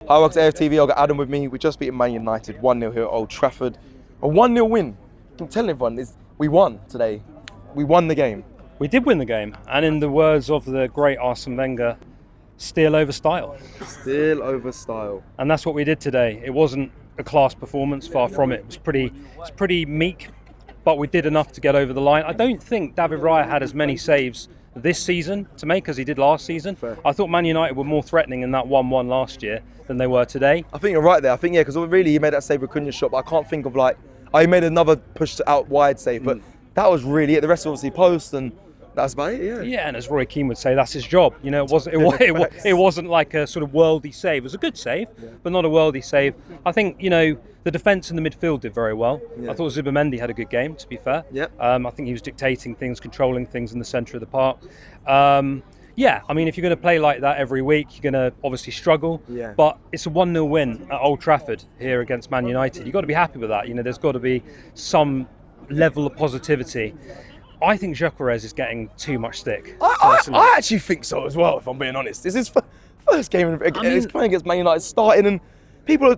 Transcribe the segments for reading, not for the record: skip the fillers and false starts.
Hi, welcome to AFTV. I've got Adam with me. We just beat Man United 1-0 here at Old Trafford. A 1-0 win. I'm telling everyone, we won today. We won the game. We did win the game, and in the words of the great Arsene Wenger, steal over style. Still over style. And that's what we did today. It wasn't a class performance, far from it. It was pretty meek, but we did enough to get over the line. I don't think David Raya had as many saves this season to make as he did last season. Fair. I thought Man United were more threatening in that 1-1 last year than they were today. I think you're right there. I think, because really he made that save with Cunha's shot, but I can't think of he made another push out wide save, but that was really it. The rest obviously post, and that's about it, yeah. Yeah, and as Roy Keane would say, that's his job. You know, it wasn't like a sort of worldy save. It was a good save, but not a worldy save. I think, the defence and the midfield did very well. Yeah. I thought Zubimendi had a good game, to be fair. Yep. I think he was dictating things, controlling things in the centre of the park. If you're going to play like that every week, you're going to obviously struggle. Yeah. But it's a 1-0 win at Old Trafford here against Man United. You've got to be happy with that. There's got to be some level of positivity. I think Gyökeres is getting too much stick. I actually think so as well, if I'm being honest. This is his first game he's playing against Man United, starting, and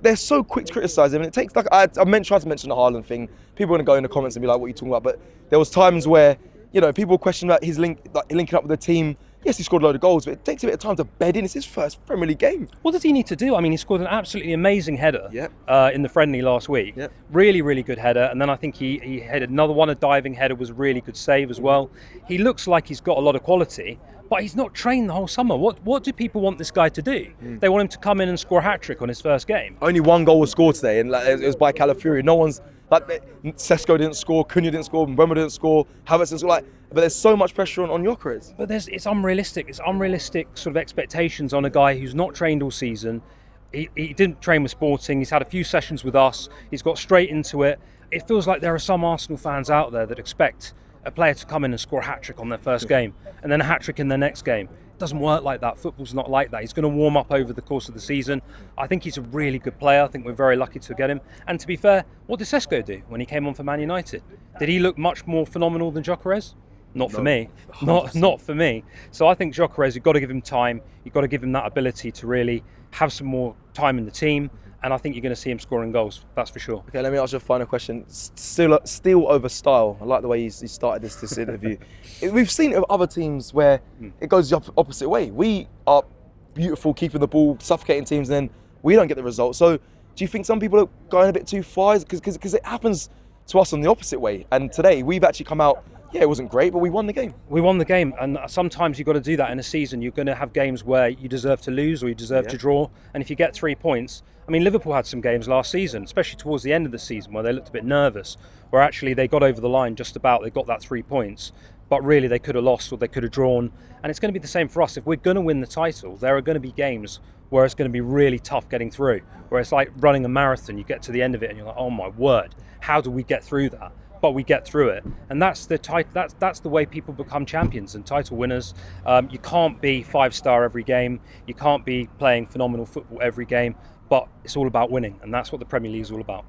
they're so quick to criticise him. And it takes, I tried to mention the Haaland thing. People are going to go in the comments and be like, what are you talking about? But there was times where, people question about his linking up with the team. Yes, he scored a load of goals, but it takes a bit of time to bed in. It's his first Premier League game. What does he need to do? He scored an absolutely amazing header in the friendly last week. Yep. Really, really good header. And then I think he headed another one, a diving header, was a really good save as well. He looks like he's got a lot of quality, but he's not trained the whole summer. What do people want this guy to do? They want him to come in and score a hat-trick on his first game. Only one goal was scored today, and it was by Calafiori. No one's... Sesko didn't score, Cunha didn't score, Mbeumo didn't score, Havertz didn't score. But there's so much pressure on Gyökeres. But it's unrealistic. It's unrealistic sort of expectations on a guy who's not trained all season. He didn't train with Sporting. He's had a few sessions with us. He's got straight into it. It feels like there are some Arsenal fans out there that expect a player to come in and score a hat-trick on their first game and then a hat-trick in their next game. It doesn't work like that. Football's not like that. He's going to warm up over the course of the season. I think he's a really good player. I think we're very lucky to get him. And to be fair, what did Sesko do when he came on for Man United? Did he look much more phenomenal than Gyökeres? Not for me. Not for me. So I think Gyökeres, you've got to give him time. You've got to give him that ability to really have some more time in the team. And I think you're going to see him scoring goals. That's for sure. Okay, let me ask you a final question. Still over style. I like the way he started this interview. We've seen it with other teams where it goes the opposite way. We are beautiful, keeping the ball, suffocating teams, and then we don't get the result. So do you think some people are going a bit too far? Because it happens to us on the opposite way. And today we've actually come out, it wasn't great, but we won the game. We won the game, and sometimes you've got to do that in a season. You're going to have games where you deserve to lose or you deserve to draw. And if you get 3 points, Liverpool had some games last season, especially towards the end of the season, where they looked a bit nervous, where actually they got over the line just about, they got that 3 points, but really they could have lost or they could have drawn. And it's going to be the same for us. If we're going to win the title, there are going to be games where it's going to be really tough getting through, where it's like running a marathon. You get to the end of it and you're like, oh my word, how do we get through that? But we get through it, and that's the way people become champions and title winners. You can't be 5-star every game. You can't be playing phenomenal football every game. But it's all about winning, and that's what the Premier League is all about.